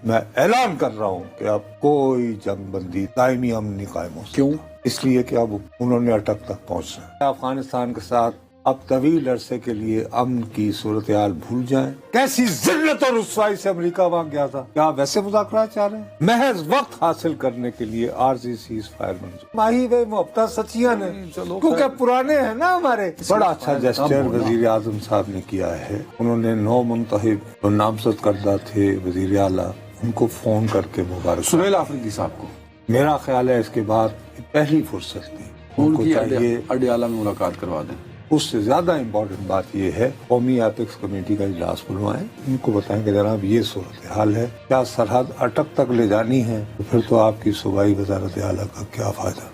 میں اعلان کر رہا ہوں کہ اب کوئی جنگ بندی دائمی امن نہیں قائم ہو سکتا۔ کیوں؟ اس لیے کہ اب انہوں نے اٹک تک پہنچنا ہے۔ افغانستان کے ساتھ اب طویل عرصے کے لیے امن کی صورتحال بھول جائیں۔ کیسی ذلت اور رسوائی سے امریکہ وہاں گیا تھا، کیا آپ ویسے مذاکرات چاہ رہے ہیں؟ محض وقت حاصل کرنے کے لیے عارضی سیز فائر منظور ماہی وے محبتہ سچیاں نے، کیونکہ پرانے ہیں نا ہمارے۔ بڑا اچھا جسچر وزیر اعظم صاحب نے کیا ہے، انہوں نے 9 منتخب جو نامزد کردہ تھے وزیر اعلیٰ، ان کو فون کر کے مبارک سہیل آفریدی صاحب کو میرا خیال ہے اس کے بعد پہلی فرصت تھی ان کو چاہیے اڈیالہ میں ملاقات کروا دیں۔ اس سے زیادہ امپورٹنٹ بات یہ ہے قومی ایتھکس کمیٹی کا اجلاس بلوائیں، ان کو بتائیں کہ جناب یہ صورتحال ہے، کیا سرحد اٹک تک لے جانی ہے تو پھر تو آپ کی صوبائی وزارت اعلیٰ کا کیا فائدہ۔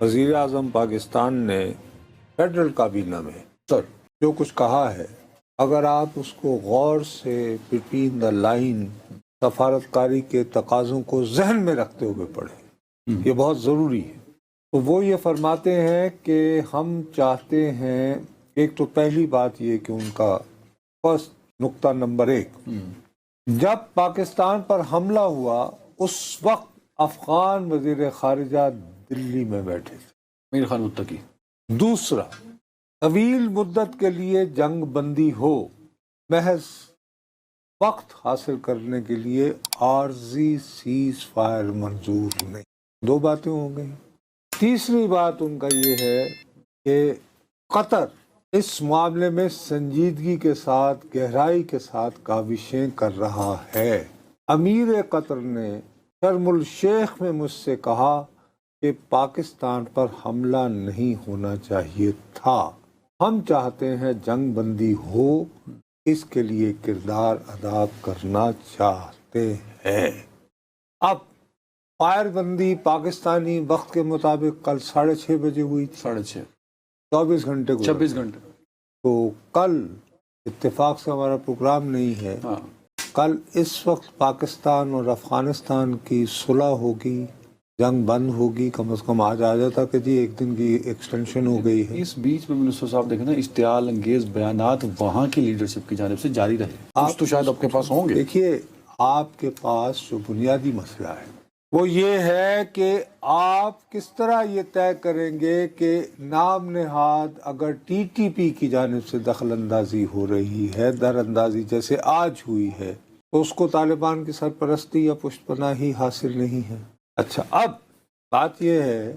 وزیر اعظم پاکستان نے فیڈرل کابینہ میں جو کچھ کہا ہے، اگر آپ اس کو غور سے بٹوین دا لائن سفارتکاری کے تقاضوں کو ذہن میں رکھتے ہوئے پڑھیں، یہ بہت ضروری ہے۔ تو وہ یہ فرماتے ہیں کہ ہم چاہتے ہیں، ایک تو پہلی بات یہ کہ ان کا فرسٹ نقطہ نمبر 1، جب پاکستان پر حملہ ہوا اس وقت افغان وزیر خارجہ دلی میں بیٹھے تھے، میر خان متقی۔ دوسرا، طویل مدت کے لیے جنگ بندی ہو، محض وقت حاصل کرنے کے لیے عارضی سیز فائر منظور نہیں۔ 2 باتیں ہو گئیں۔ تیسری بات ان کا یہ ہے کہ قطر اس معاملے میں سنجیدگی کے ساتھ، گہرائی کے ساتھ کاوشیں کر رہا ہے۔ امیر قطر نے شرم الشیخ میں مجھ سے کہا کہ پاکستان پر حملہ نہیں ہونا چاہیے تھا، ہم چاہتے ہیں جنگ بندی ہو، اس کے لیے کردار ادا کرنا چاہتے ہیں۔ اب فائر بندی پاکستانی وقت کے مطابق کل 6:30 بجے ہوئی تھی، 6:30، 24 گھنٹے گزر 26 گھنٹے۔ تو کل اتفاق سے ہمارا پروگرام نہیں ہے، کل اس وقت پاکستان اور افغانستان کی صلح ہوگی، جنگ بند ہوگی، کم از کم آج آ جاتا کہ جی 1 دن کی ایکسٹینشن ہو گئی ہے۔ اس بیچ میں منسٹر صاحب دیکھیں نا، اشتعال انگیز بیانات وہاں کی لیڈرشپ کی جانب سے جاری رہے، آپ تو شاید آپ کے پاس ہوں گے۔ دیکھیے، آپ کے پاس جو بنیادی مسئلہ ہے وہ یہ ہے کہ آپ کس طرح یہ طے کریں گے کہ نام نہاد اگر ٹی ٹی پی کی جانب سے دخل اندازی ہو رہی ہے، در اندازی جیسے آج ہوئی ہے، تو اس کو طالبان کی سرپرستی یا پشت پناہی حاصل نہیں ہے۔ اچھا، اب بات یہ ہے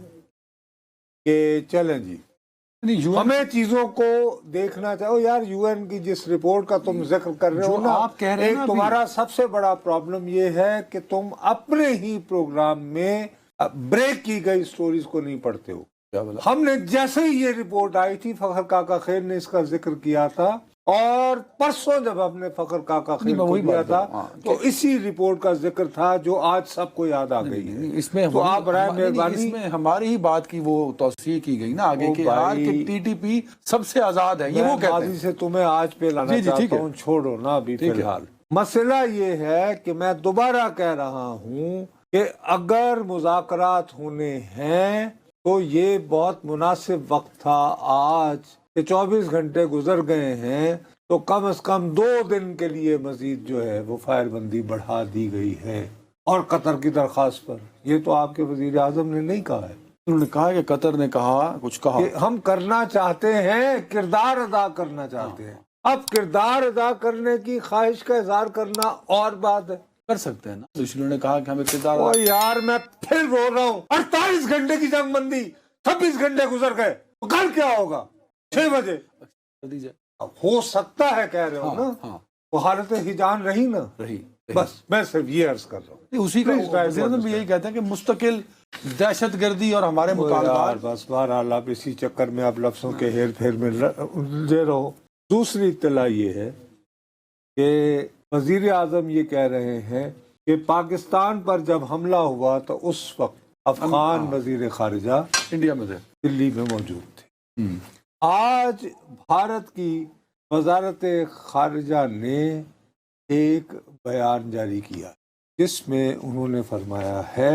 کہ چلیں جی، ہمیں چیزوں کو دیکھنا چاہو۔ یار یو این کی جس رپورٹ کا تم ذکر کر رہے ہو نا، آپ کہہ رہے ہیں ایک تمہارا سب سے بڑا پرابلم یہ ہے کہ تم اپنے ہی پروگرام میں بریک کی گئی سٹوریز کو نہیں پڑھتے ہو۔ ہم نے جیسے ہی یہ رپورٹ آئی تھی، فخر کاکا خیر نے اس کا ذکر کیا تھا، اور پرسوں جب ہم نے فخر کاکا خیر کو دیا تھا تو اسی رپورٹ کا ذکر تھا جو آج سب کو یاد آ گئی ہے۔ اس میں تو آپ برائے مہربانی، اس میں ہماری ہی بات کی وہ توثیق کی گئی نا آگے کہ ٹی ٹی پی سب سے آزاد ہے، یہ وہ کہتے ہیں۔ سے تمہیں آج پہ لانا چاہتا ہوں، چھوڑو نا ابھی فی الحال۔ مسئلہ یہ ہے کہ میں دوبارہ کہہ رہا ہوں کہ اگر مذاکرات ہونے ہیں تو یہ بہت مناسب وقت تھا آج کہ 24 گھنٹے گزر گئے ہیں تو کم از کم 2 دن کے لیے مزید جو ہے وہ فائر بندی بڑھا دی گئی ہے، اور قطر کی درخواست پر۔ یہ تو آپ کے وزیر اعظم نے نہیں کہا ہے، انہوں نے کہا کہ قطر نے کچھ کہا کہ ہم کرنا چاہتے ہیں، کردار ادا کرنا چاہتے ہیں۔ اب کردار ادا کرنے کی خواہش کا اظہار کرنا اور بات ہے، کر سکتے ہیں نا۔ انہوں نے کہا کہ ہمیں کردار او یار میں پھر بول رہا ہوں، 48 گھنٹے کی جنگ بندی، 26 گھنٹے گزر گئے، تو کل کیا ہوگا؟ 6 بجے ہو سکتا ہے، کہہ رہے ہو نا، وہ حالت ہجان رہی نا، بس میں صرف یہ عرض کر رہا ہوں۔ اسی کا وزیر اعظم بھی یہی کہتے ہیں کہ مستقل دہشت گردی اور ہمارے مطالبات۔ بس بہرحال آپ اسی چکر میں آپ لفظوں کے ہیر پھیر میں الجھے رہو۔ دوسری اطلاع یہ ہے کہ وزیر اعظم یہ کہہ رہے ہیں کہ پاکستان پر جب حملہ ہوا تو اس وقت افغان وزیر خارجہ انڈیا میں تھے، دلی میں موجود تھے۔ آج بھارت کی وزارت خارجہ نے ایک بیان جاری کیا جس میں انہوں نے فرمایا ہے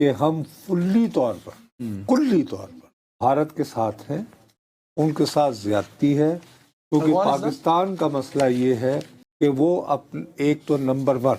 کہ ہم کلی طور پر بھارت کے ساتھ ہیں، ان کے ساتھ زیادتی ہے، کیونکہ پاکستان کا مسئلہ یہ ہے کہ وہ ایک تو نمبر 1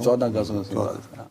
14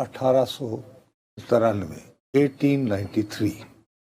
1893 1893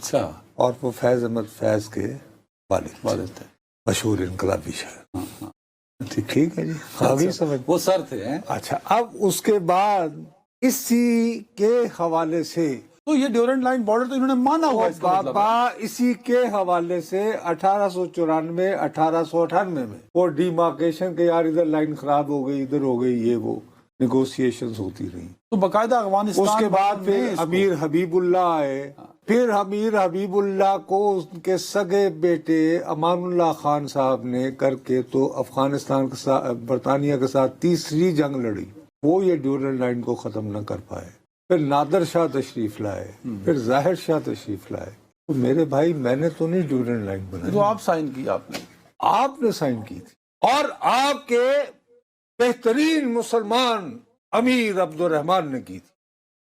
اچھا اور وہ فیض احمد فیض کے والد والد تھے. مشہور انقلابی شاعر. ہاں ہاں. ٹھیک ہے جی, ابھی سمجھ. وہ سر تھے ہیں. اچھا, اب اس کے بعد اسی کے حوالے سے تو یہ ڈیورنٹ لائن بارڈر تو انہوں نے مانا ہوا اس کا مطلب بابا اسی کے حوالے سے 1894 1898 میں وہ ڈیمارکیشن کے یار ادھر لائن خراب ہو گئی, ادھر ہو گئی, یہ وہ نیگوسیشنز ہوتی رہی. تو باقاعدہ افغانستان اس کے بعد میں پھر اس کو- امیر حبیب اللہ آئے. پھر امیر حبیب اللہ کو ان کے سگے بیٹے امان اللہ خان صاحب نے کر کے تو افغانستان کے ساتھ برطانیہ کے ساتھ تیسری جنگ لڑی. وہ یہ ڈیورنٹ لائن کو ختم نہ کر پائے. پھر نادر شاہ تشریف لائے, پھر ظاہر شاہ تشریف لائے. تو میرے بھائی میں نے تو نہیں ڈیورنٹ لائن بنائی, جو آپ سائن کی آپ نے. آپ نے سائن کی تھی. اور آپ کے بہترین مسلمان امیر عبد الرحمان نے کی تھی,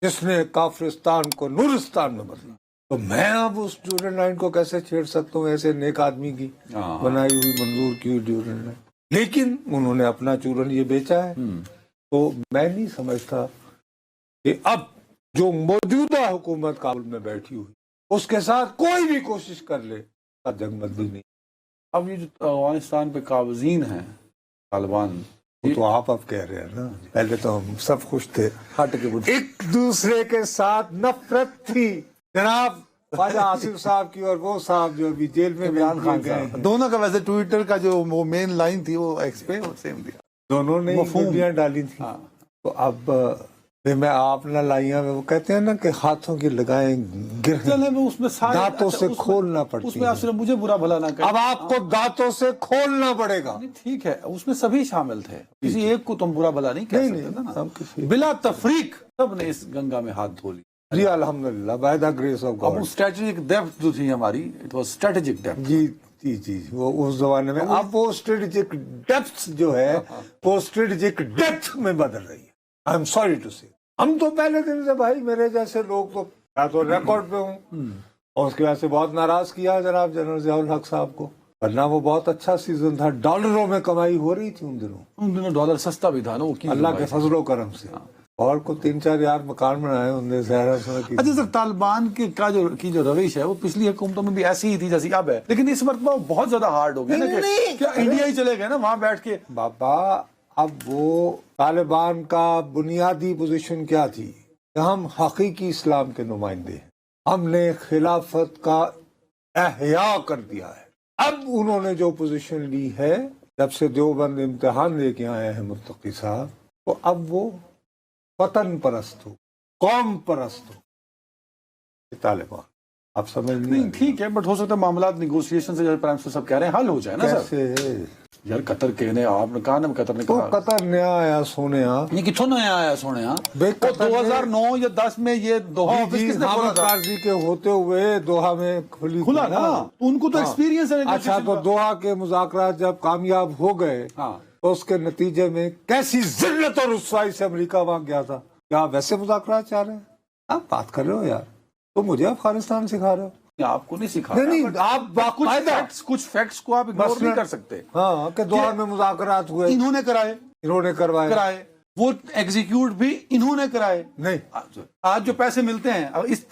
جس نے کافرستان کو نورستان میں بدلا. تو میں اب اس ڈیورنٹ لائن کو کیسے چھیڑ سکتا ہوں ایسے نیک آدمی کی بنائی ہوئی منظور کی ہوئی ڈیورنٹ لائن. لیکن انہوں نے اپنا چورن یہ بیچا ہے. تو میں نہیں سمجھتا کہ اب جو موجودہ حکومت کابل میں بیٹھی ہوئی اس کے ساتھ کوئی بھی کوشش کر لے جنگ بندی نہیں. اب یہ جو افغانستان پہ قابضین ہیں طالبان, وہ تو آپ اب کہہ رہے ہیں نا, پہلے تو ہم سب خوش تھے, ہٹ کے کچھ ایک دوسرے کے ساتھ نفرت تھی جناب خواجہ آصف صاحب کی اور وہ صاحب جو ابھی جیل میں عمران خان گئے صاحب. ہیں. دونوں کا ویسے ٹویٹر کا جو وہ مین لائن تھی وہ ایکس پہ سیم دیا. دونوں نے مفہوم. گولیاں ڈالی تھی. تو اب میں آپ نہ لائیاں میں وہ کہتے ہیں نا کہ ہاتھوں کی لگائیں گر چلے میں اس میں سارے دانتوں سے کھولنا پڑتی اس میں آپ صرف مجھے برا بھلا نہ کریں. اب آپ کو دانتوں سے کھولنا پڑے گا. ٹھیک ہے, اس میں سبھی شامل تھے, کسی ایک کو تم برا بھلا نہیں کہہ سکتے نا. ہم کسی بلا تفریق سب نے اس گنگا میں ہاتھ دھو لی. جی الحمدللہ بائی دا گریس آف اب گاڈ. وہ اسٹریٹجک ڈیپتھ جو تھی ہماری, اٹ واز اسٹریٹجک ڈیپتھ. جی جی جی, وہ اس زمانے میں اب وہ اسٹریٹجک ڈیپتھ جو ہے وہ اسٹریٹجک ڈیپتھ میں بدل رہی ہے. آئی ایم سوری ٹو سے. ہم تو پہلے دن سے بھائی میرے جیسے لوگ تو میں تو ریکارڈ پہ ہوں, اور اس کی وجہ سے بہت ناراض کیا جناب جنرل ضیاء الحق صاحب کو, ورنہ وہ بہت اچھا سیزن تھا, ڈالروں میں کمائی ہو رہی تھی ان دنوں. ان دنوں ڈالر سستا بھی تھا نا, وہ اللہ کے فضل و کرم سے, اور کو 3-4 یار مکان بنائے ان نے زہرا سنا کی. اچھا سر, طالبان کی جو روش ہے وہ پچھلی حکومتوں میں بھی ایسی ہی تھی جیسی اب ہے, لیکن اس مرتبہ بہت زیادہ ہارڈ ہو گیا نا کہ کیا انڈیا ہی چلے گئے نا وہاں بیٹھ کے. بابا اب وہ طالبان کا بنیادی پوزیشن کیا تھی کہ ہم حقیقی اسلام کے نمائندے ہیں, ہم نے خلافت کا احیاء کر دیا ہے. اب انہوں نے جو پوزیشن لی ہے جب سے دیوبند امتحان دے کے آئے ہیں متقی صاحب, تو اب وہ وطن پرست ہو, قوم پرست ہو. طالبان آپ سمجھ نہیں ٹھیک ہے, بٹ ہو سکتا ہے معاملات نیگوسیشن سے, پرائم منسٹر صاحب کہہ رہے ہیں, حل ہو جائے نا سر. کیسے یار قطر کہنے آپ نے کہا نا, قطر نے تو کہا قطر نیا آیا سونیا یہ کتوں نیا آیا سونے. بے وہ قطر نے- 2009 یا 10 میں یہ دوحہ آفس کس نے کھولا حامد تھا؟ کارزی کے ہوتے ہوئے دوحہ میں کھلا نا, تو ان کو تو ایکسپیرینس ہے. اچھا, تو دوحہ کے مذاکرات جب کامیاب ہو گئے تو اس کے نتیجے میں کیسی ذلت اور رسوائی سے امریکہ وہاں گیا تھا. کیا آپ ویسے مذاکرات چاہ رہے ہیں؟ آپ بات کر رہے ہو یار, تو مجھے افغانستان سکھا رہے ہو. آپ کو نہیں سکھا, نہیں آپ باقاعدہ کچھ فیکٹس کو آپ اگنور نہیں کر سکتے. ہاں کہ دوحہ میں مذاکرات ہوئے, انہوں نے کرائے, انہوں نے کروائے, وہ ایگزیکیوٹ بھی انہوں نے کرائے. نہیں آج جو پیسے ملتے ہیں اس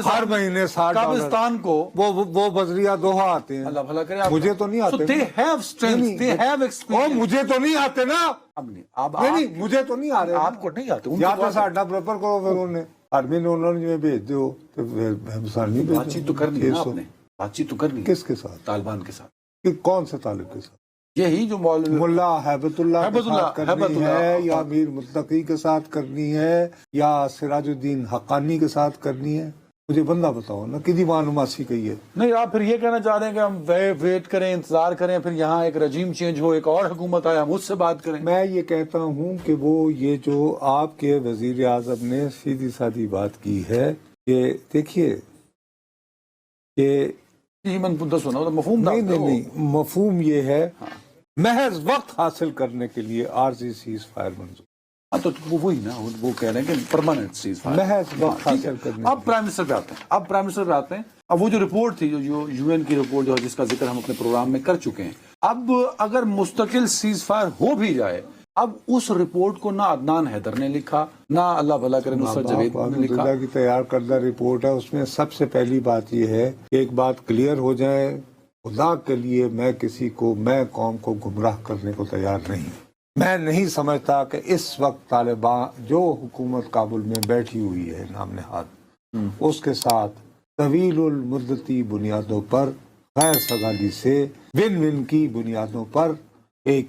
ہر مہینے $60 قابستان کو, وہ بذریعہ دوحہ آتے ہیں. اللہ بھلا کرے, مجھے تو نہیں آتے. they have strength, they have اور experience. مجھے تو نہیں آتے نا. اب نہیں مجھے تو نہیں آ رہے. آپ کو نہیں آتے, یا تو ساڈا برابر کرو, پھر انہوں نے آرمی نے انہوں نے بھیج دو تو ہندوستان نہیں بھیجو. بات چیت تو کرنی ہے نا آپ نے, بات چیت تو کرنی. کس کے ساتھ؟ طالبان کے ساتھ. کہ کون سے طالب کے ساتھ؟ یہی جو ملا ہیبت اللہ کے ساتھ کرنی ہے, یا امیر متقی کے ساتھ کرنی ہے, یا سراج الدین حقانی کے ساتھ کرنی ہے؟ مجھے بندہ بتاؤ نا, کدی معلوماتی کہی ہے. نہیں, آپ پھر یہ کہنا چاہ رہے ہیں کہ ہم ویٹ کریں, انتظار کریں, پھر یہاں ایک رجیم چینج ہو, ایک اور حکومت آئے, ہم اس سے بات کریں. میں یہ کہتا ہوں کہ وہ یہ جو آپ کے وزیر اعظم نے سیدھی سادھی بات کی ہے کہ دیکھیے کہ مفہوم نہیں, مفہوم یہ ہے محض وقت حاصل کرنے کے لیے عارضی سیز فائر منظور. تو وہی نا, وہ کہہ رہے ہیں کہ پرماننٹ سیز فائر. محض وقت حاصل کرنے. اب پرائم منسٹر پہ آتے ہیں, اب وہ جو رپورٹ تھی, جو یو این کی رپورٹ جو جس کا ذکر ہم اپنے پروگرام میں کر چکے ہیں, اب اگر مستقل سیز فائر ہو بھی جائے اب اس رپورٹ کو نہ عدنان حیدر نے لکھا، نہ اللہ بھلا کرے نصرت جاوید نے لکھا. اللہ کی تیار کردہ رپورٹ ہے. اس میں سب سے پہلی بات یہ ہے کہ ایک بات کلیئر ہو جائے، خدا کے لیے میں قوم کو گمراہ کرنے کو تیار نہیں. میں نہیں سمجھتا کہ اس وقت طالبان جو حکومت کابل میں بیٹھی ہوئی ہے نام نہاد، اس کے ساتھ طویل المدتی بنیادوں پر، غیر سگالی سے، ون ون کی بنیادوں پر، ایک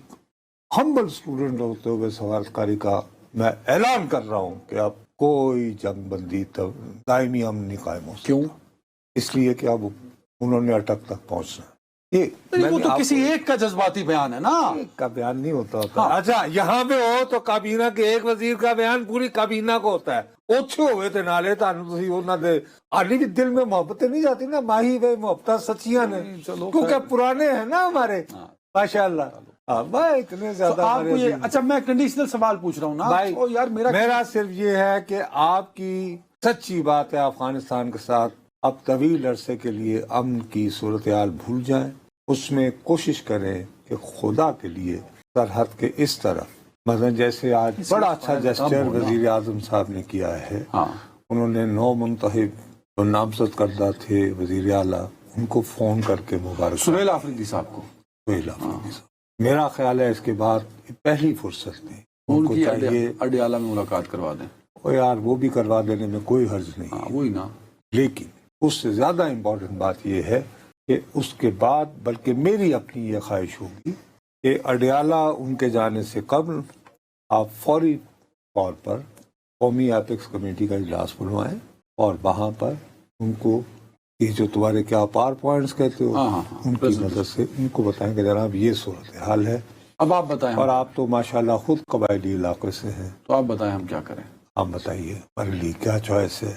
ہمبل اسٹوڈنٹ ہوتے ہوئے سفارتکاری کا میں اعلان کر رہا ہوں کہ اب کوئی جنگ بندی دائمی امن نہیں قائم ہو سکتا. کیوں؟ اس لیے کہ اب انہوں نے اٹک تک پہنچنا ہے. وہ تو کسی ایک کا جذباتی بیان ہے نا، ایک کا بیان نہیں ہوتا. اچھا یہاں پہ ہو تو کابینہ کے ایک وزیر کا بیان پوری کابینہ کو ہوتا ہے. اوچھے ہوئے تھے نالے آلی بھی دل میں محبتیں نہیں جاتی نا، ماہی وے محبت سچیاں نے، کیونکہ پرانے ہیں نا ہمارے ماشاء اللہ. بھائی اتنے زیادہ اچھا میں کنڈیشنل سوال پوچھ رہا ہوں نا بھائی. یار میرا صرف یہ ہے کہ آپ کی سچی بات ہے افغانستان کے ساتھ اب طویل عرصے کے لیے امن کی صورتحال بھول جائیں. اس میں کوشش کریں کہ خدا کے لیے سرحد کے اس طرف، مثلا جیسے آج بڑا اچھا جسچر وزیر اعظم صاحب نے کیا ہے، انہوں نے 9 منتخب جو نامزد کردہ تھے وزیر اعلیٰ ان کو فون کر کے مبارک، سہیل آفریدی صاحب کو. سہیل آفریدی صاحب میرا خیال ہے اس کے بعد پہلی فرصت تھی ان کو چاہیے اڈیالہ میں ملاقات کروا دیں. یار وہ بھی کروا دینے میں کوئی حرج نہیں، وہی نا. لیکن اس سے زیادہ امپورٹنٹ بات یہ ہے کہ اس کے بعد، بلکہ میری اپنی یہ خواہش ہوگی کہ اڈیالہ ان کے جانے سے قبل آپ فوری طور پر قومی ایپکس کمیٹی کا اجلاس بلوائیں اور وہاں پر ان کو یہ جو تمہارے کیا پاور پوائنٹس کہتے ہو ان کی مدد سے ان کو بتائیں کہ جناب یہ صورتحال ہے. اب آپ بتائیں، اور آپ تو ماشاءاللہ خود قبائلی علاقے سے ہیں، تو آپ بتائیں ہم کیا کریں. آپ بتائیے ہمارے لیے کیا چوائس ہے.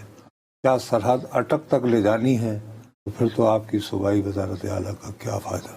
کیا سرحد اٹک تک لے جانی ہے؟ تو پھر تو آپ کی صوبائی وزارت اعلیٰ کا کیا فائدہ.